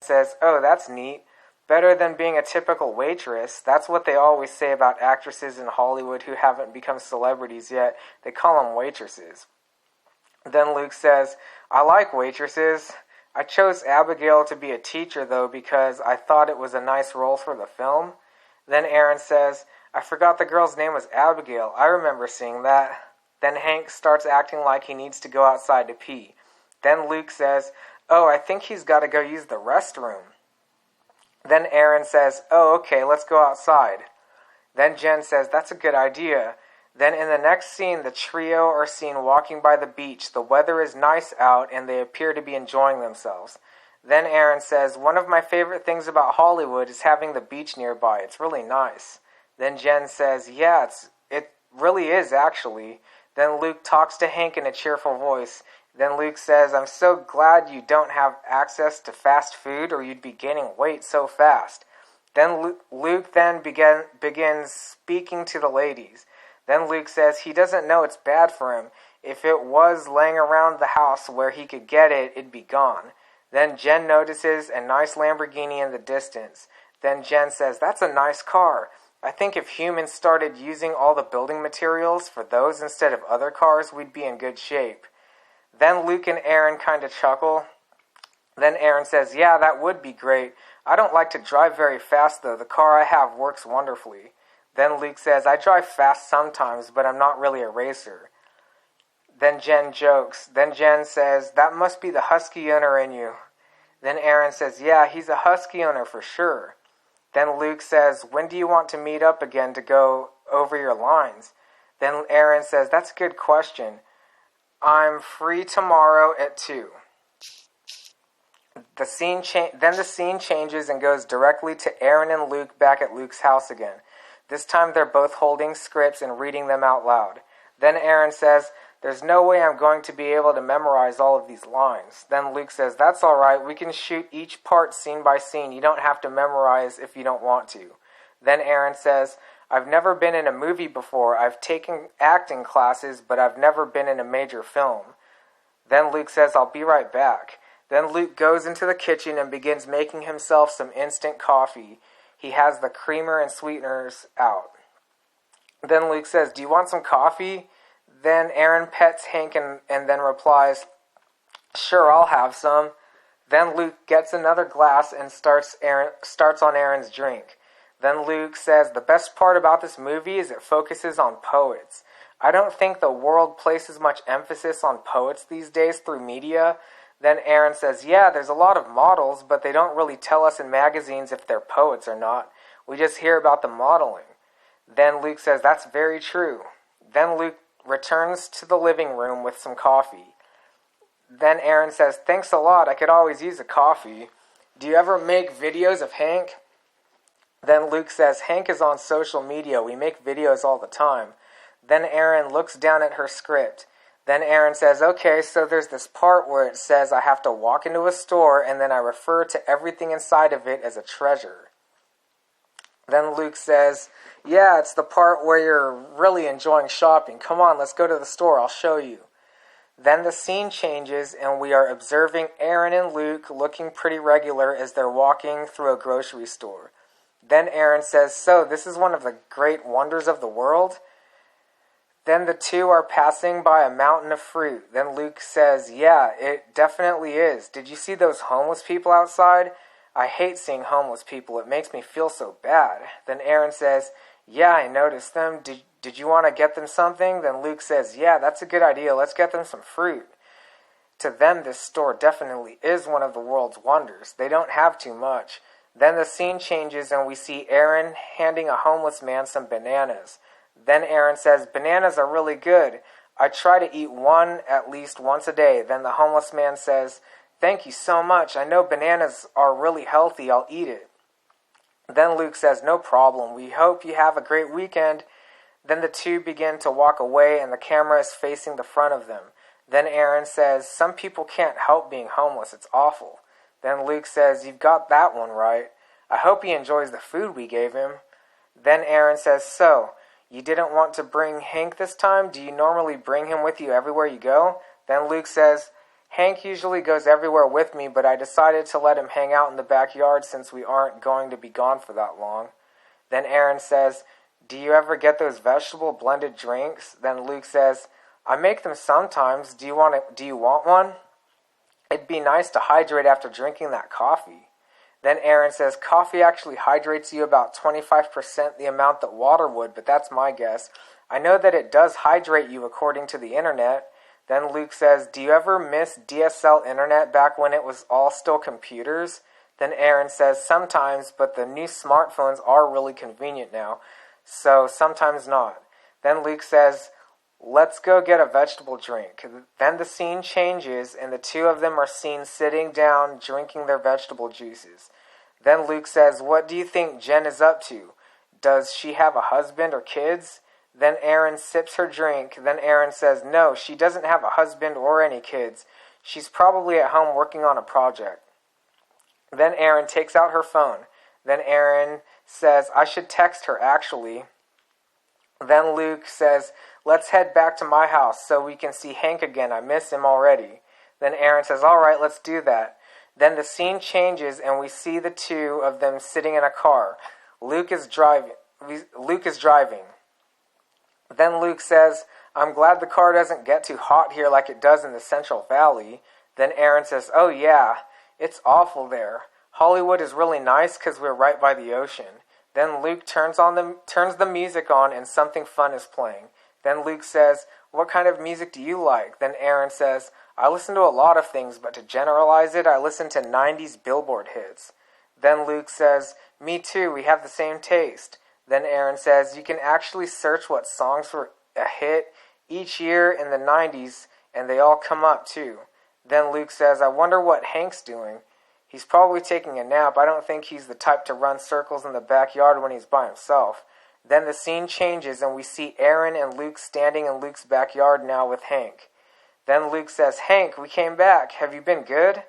says, "Oh, that's neat. Better than being a typical waitress." That's what they always say about actresses in Hollywood who haven't become celebrities yet. They call them waitresses. Then Luke says, "I like waitresses. I chose Abigail to be a teacher, though, because I thought it was a nice role for the film." Then Aaron says, "I forgot the girl's name was Abigail. I remember seeing that." Then Hank starts acting like he needs to go outside to pee. Then Luke says, "Oh, I think he's got to go use the restroom." Then Aaron says, "Oh, okay, let's go outside." Then Jen says, "That's a good idea." Then in the next scene, the trio are seen walking by the beach. The weather is nice out, and they appear to be enjoying themselves. Then Aaron says, "One of my favorite things about Hollywood is having the beach nearby. It's really nice." Then Jen says, "Yeah, it really is, actually." Then Luke talks to Hank in a cheerful voice. Then Luke says, "I'm so glad you don't have access to fast food, or you'd be gaining weight so fast." Then Luke then begins speaking to the ladies. Then Luke says he doesn't know it's bad for him. If it was laying around the house where he could get it, it'd be gone. Then Jen notices a nice Lamborghini in the distance. Then Jen says, "That's a nice car. I think if humans started using all the building materials for those instead of other cars, we'd be in good shape." Then Luke and Aaron kind of chuckle. Then Aaron says, "Yeah, that would be great. I don't like to drive very fast, though. The car I have works wonderfully." Then Luke says, "I drive fast sometimes, but I'm not really a racer." Then Jen jokes. Then Jen says, "That must be the husky owner in you." Then Aaron says, "Yeah, he's a husky owner for sure." Then Luke says, "When do you want to meet up again to go over your lines?" Then Aaron says, "That's a good question. I'm free tomorrow at 2. Then the scene changes and goes directly to Aaron and Luke back at Luke's house again. This time they're both holding scripts and reading them out loud. Then Aaron says, "There's no way I'm going to be able to memorize all of these lines." Then Luke says, "That's all right. We can shoot each part scene by scene. You don't have to memorize if you don't want to." Then Aaron says, "I've never been in a movie before. I've taken acting classes, but I've never been in a major film." Then Luke says, "I'll be right back." Then Luke goes into the kitchen and begins making himself some instant coffee. He has the creamer and sweeteners out. Then Luke says, "Do you want some coffee?" Then Aaron pets Hank and then replies, "Sure, I'll have some." Then Luke gets another glass and starts on Aaron's drink. Then Luke says, "The best part about this movie is it focuses on poets. I don't think the world places much emphasis on poets these days through media." Then Aaron says, "Yeah, there's a lot of models, but they don't really tell us in magazines if they're poets or not. We just hear about the modeling." Then Luke says, "That's very true." Then Luke returns to the living room with some coffee. Then Aaron says, "Thanks a lot. I could always use a coffee. Do you ever make videos of Hank?" Then Luke says, "Hank is on social media. We make videos all the time." Then Aaron looks down at her script. Then Aaron says, "Okay, so there's this part where it says I have to walk into a store and then I refer to everything inside of it as a treasure." Then Luke says, "Yeah, it's the part where you're really enjoying shopping. Come on, let's go to the store. I'll show you." Then the scene changes and we are observing Aaron and Luke looking pretty regular as they're walking through a grocery store. Then Aaron says, "So, this is one of the great wonders of the world?" Then the two are passing by a mountain of fruit. Then Luke says, "Yeah, it definitely is. Did you see those homeless people outside? I hate seeing homeless people. It makes me feel so bad." Then Aaron says, "Yeah, I noticed them. Did you want to get them something?" Then Luke says, "Yeah, that's a good idea. Let's get them some fruit." To them, this store definitely is one of the world's wonders. They don't have too much. Then the scene changes and we see Aaron handing a homeless man some bananas. Then Aaron says, "Bananas are really good. I try to eat one at least once a day." Then the homeless man says, "Thank you so much. I know bananas are really healthy. I'll eat it." Then Luke says, "No problem. We hope you have a great weekend." Then the two begin to walk away and the camera is facing the front of them. Then Aaron says, "Some people can't help being homeless. It's awful." Then Luke says, "You've got that one right. I hope he enjoys the food we gave him." Then Aaron says, "So, you didn't want to bring Hank this time? Do you normally bring him with you everywhere you go?" Then Luke says, Hank usually goes everywhere with me, but I decided to let him hang out in the backyard since we aren't going to be gone for that long. Then Aaron says, do you ever get those vegetable blended drinks? Then Luke says, I make them sometimes. Do you want one? It'd be nice to hydrate after drinking that coffee. Then Aaron says, coffee actually hydrates you about 25% the amount that water would, but that's my guess. I know that it does hydrate you according to the internet. Then Luke says, do you ever miss DSL internet back when it was all still computers? Then Aaron says, sometimes, but the new smartphones are really convenient now, so sometimes not. Then Luke says, let's go get a vegetable drink. Then the scene changes, and the two of them are seen sitting down, drinking their vegetable juices. Then Luke says, what do you think Jen is up to? Does she have a husband or kids? Then Aaron sips her drink. Then Aaron says, no, she doesn't have a husband or any kids. She's probably at home working on a project. Then Aaron takes out her phone. Then Aaron says, I should text her, actually. Then Luke says, let's head back to my house so we can see Hank again. I miss him already. Then Aaron says, all right, let's do that. Then the scene changes, and we see the two of them sitting in a car. Luke is driving. Then Luke says, I'm glad the car doesn't get too hot here like it does in the Central Valley. Then Aaron says, oh yeah, it's awful there. Hollywood is really nice because we're right by the ocean. Then Luke turns the music on and something fun is playing. Then Luke says, what kind of music do you like? Then Aaron says, I listen to a lot of things, but to generalize it, I listen to 90s Billboard hits. Then Luke says, me too, we have the same taste. Then Aaron says, you can actually search what songs were a hit each year in the 90s, and they all come up too. Then Luke says, I wonder what Hank's doing. He's probably taking a nap. I don't think he's the type to run circles in the backyard when he's by himself. Then the scene changes, and we see Aaron and Luke standing in Luke's backyard now with Hank. Then Luke says, Hank, we came back. Have you been good?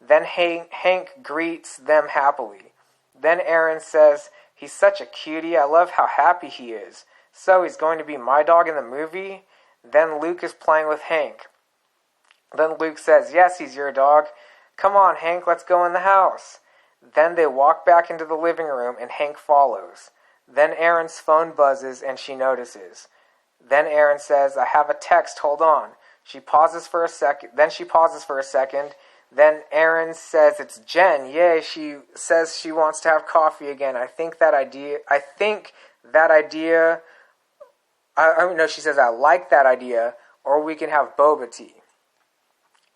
Then Hank greets them happily. Then Aaron says, he's such a cutie. I love how happy he is. So he's going to be my dog in the movie? Then Luke is playing with Hank. Then Luke says, yes, he's your dog. Come on, Hank, let's go in the house. Then they walk back into the living room, and Hank follows. Then Aaron's phone buzzes, and she notices. Then Aaron says, I have a text, hold on. She pauses for a second. Then Aaron says, it's Jen. Yay, she says she wants to have coffee again. She says, I like that idea, or we can have boba tea.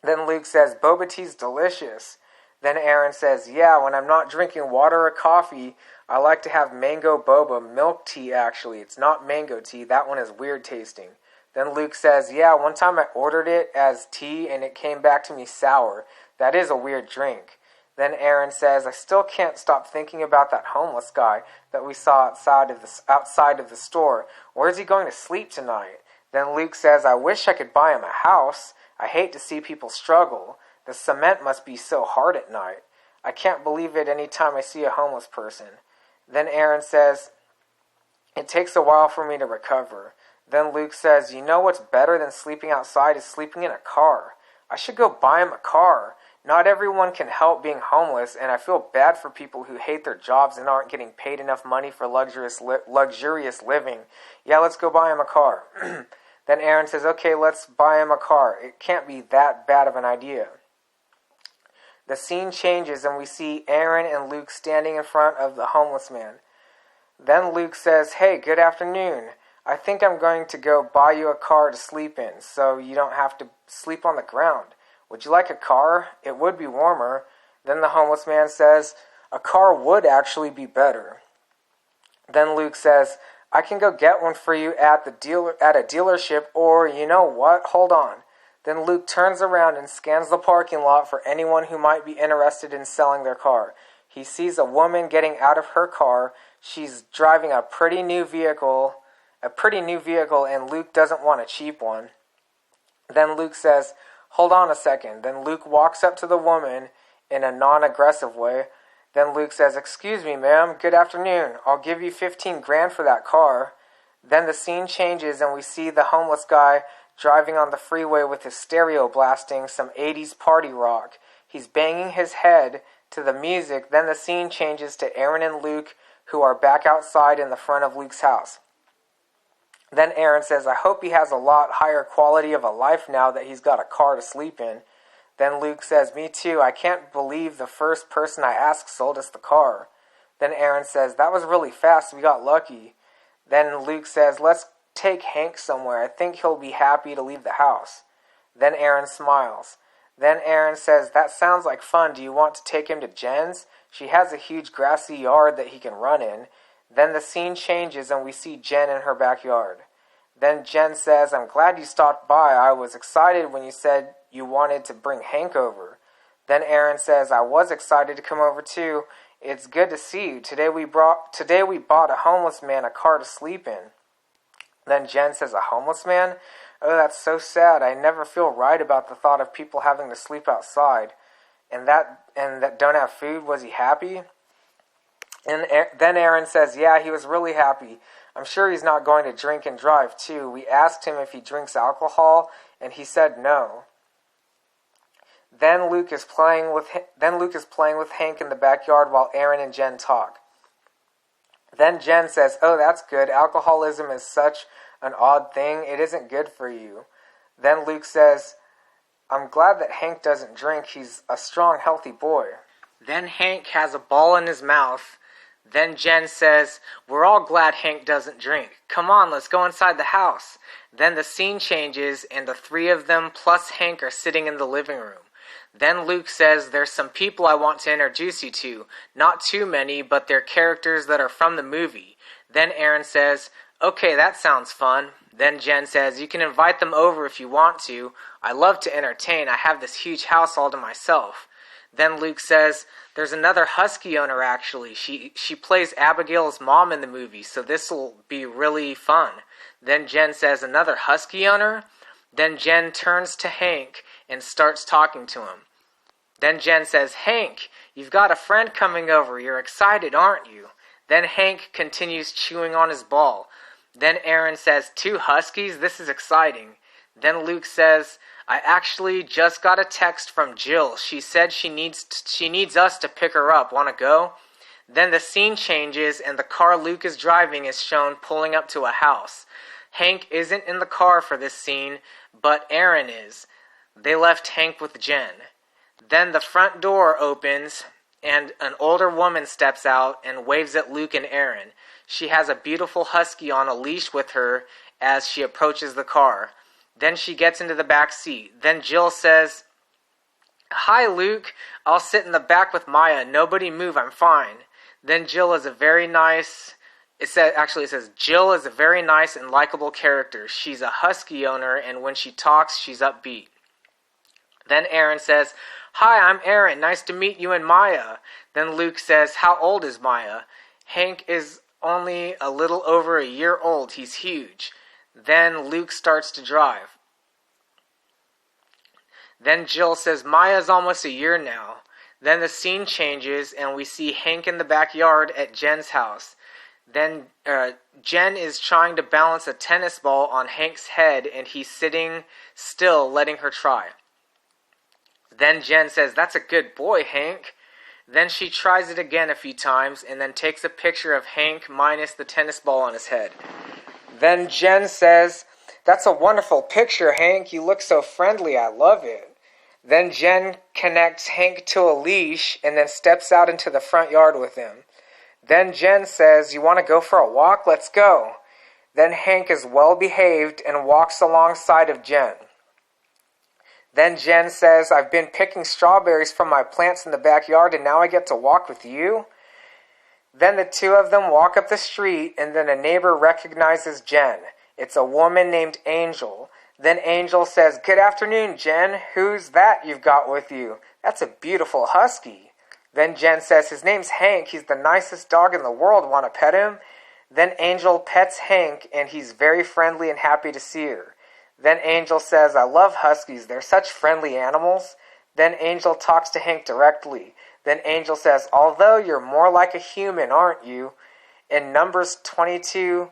Then Luke says, boba tea's delicious. Then Aaron says, yeah, when I'm not drinking water or coffee, I like to have mango boba, milk tea actually. It's not mango tea, that one is weird tasting. Then Luke says, yeah, one time I ordered it as tea and it came back to me sour. That is a weird drink. Then Aaron says, I still can't stop thinking about that homeless guy that we saw outside of the store. Where's he going to sleep tonight? Then Luke says, I wish I could buy him a house. I hate to see people struggle. The cement must be so hard at night. I can't believe it any time I see a homeless person. Then Aaron says, it takes a while for me to recover. Then Luke says, you know what's better than sleeping outside is sleeping in a car. I should go buy him a car. Not everyone can help being homeless, and I feel bad for people who hate their jobs and aren't getting paid enough money for luxurious living. Yeah, let's go buy him a car. Then Aaron says, okay, let's buy him a car. It can't be that bad of an idea. The scene changes, and we see Aaron and Luke standing in front of the homeless man. Then Luke says, hey, good afternoon. I think I'm going to go buy you a car to sleep in, so you don't have to sleep on the ground. Would you like a car? It would be warmer. Then the homeless man says, a car would actually be better. Then Luke says, I can go get one for you at a dealership, or you know what? Hold on. Then Luke turns around and scans the parking lot for anyone who might be interested in selling their car. He sees a woman getting out of her car. She's driving a pretty new vehicle, and Luke doesn't want a cheap one. Then Luke says, hold on a second. Then Luke walks up to the woman in a non-aggressive way. Then Luke says, excuse me, ma'am, good afternoon. I'll give you $15,000 for that car. Then the scene changes and we see the homeless guy driving on the freeway with his stereo blasting some 80s party rock. He's banging his head to the music. Then the scene changes to Aaron and Luke, who are back outside in the front of Luke's house. Then Aaron says, I hope he has a lot higher quality of a life now that he's got a car to sleep in. Then Luke says, me too. I can't believe the first person I asked sold us the car. Then Aaron says, that was really fast. We got lucky. Then Luke says, let's take Hank somewhere. I think he'll be happy to leave the house. Then Aaron smiles. Then Aaron says, that sounds like fun. Do you want to take him to Jen's? She has a huge grassy yard that he can run in. Then the scene changes and we see Jen in her backyard. Then Jen says, I'm glad you stopped by. I was excited when you said you wanted to bring Hank over. Then Aaron says, I was excited to come over too. It's good to see you. Today we bought a homeless man a car to sleep in. Then Jen says, a homeless man? Oh, that's so sad. I never feel right about the thought of people having to sleep outside. And that don't have food. Was he happy? And then Aaron says, yeah, he was really happy. I'm sure he's not going to drink and drive too. We asked him if he drinks alcohol, and he said no. Then Luke is playing with Hank in the backyard while Aaron and Jen talk. Then Jen says, oh, that's good. Alcoholism is such an odd thing. It isn't good for you. Then Luke says, I'm glad that Hank doesn't drink. He's a strong, healthy boy. Then Hank has a ball in his mouth. Then Jen says, we're all glad Hank doesn't drink. Come on, let's go inside the house. Then the scene changes and the three of them plus Hank are sitting in the living room. Then Luke says, there's some people I want to introduce you to. Not too many, but they're characters that are from the movie. Then Aaron says, okay, that sounds fun. Then Jen says, you can invite them over if you want to. I love to entertain. I have this huge house all to myself. Then Luke says, there's another husky owner actually. She plays Abigail's mom in the movie, so this will be really fun. Then Jen says, another husky owner? Then Jen turns to Hank and starts talking to him. Then Jen says, Hank, you've got a friend coming over. You're excited, aren't you? Then Hank continues chewing on his ball. Then Aaron says, 2 huskies? This is exciting. Then Luke says, I actually just got a text from Jill. She said she needs us to pick her up. Want to go? Then the scene changes and the car Luke is driving is shown pulling up to a house. Hank isn't in the car for this scene, but Aaron is. They left Hank with Jen. Then the front door opens and an older woman steps out and waves at Luke and Aaron. She has a beautiful husky on a leash with her as she approaches the car. Then she gets into the back seat. Then Jill says, hi, Luke. I'll sit in the back with Maya. Nobody move. I'm fine. Then Jill is a very nice... It says, Jill is a very nice and likable character. She's a husky owner, and when she talks, she's upbeat. Then Aaron says, hi, I'm Aaron. Nice to meet you and Maya. Then Luke says, how old is Maya? Hank is only a little over a year old. He's huge. Then Luke starts to drive. Then Jill says, Maya's almost a year now. Then the scene changes and we see Hank in the backyard at Jen's house. Then Jen is trying to balance a tennis ball on Hank's head and he's sitting still letting her try. Then Jen says, that's a good boy, Hank. Then she tries it again a few times and then takes a picture of Hank minus the tennis ball on his head. Then Jen says, that's a wonderful picture, Hank. You look so friendly. I love it. Then Jen connects Hank to a leash and then steps out into the front yard with him. Then Jen says, you want to go for a walk? Let's go. Then Hank is well behaved and walks alongside of Jen. Then Jen says, I've been picking strawberries from my plants in the backyard and now I get to walk with you? Then the two of them walk up the street and then a neighbor recognizes Jen. It's a woman named Angel. Then Angel says, good afternoon, Jen. Who's that you've got with you? That's a beautiful husky. Then Jen says, his name's Hank. He's the nicest dog in the world. Want to pet him? Then Angel pets Hank and he's very friendly and happy to see her. Then Angel says, I love huskies. They're such friendly animals. Then Angel talks to Hank directly. Then Angel says, although you're more like a human, aren't you? In Numbers 22,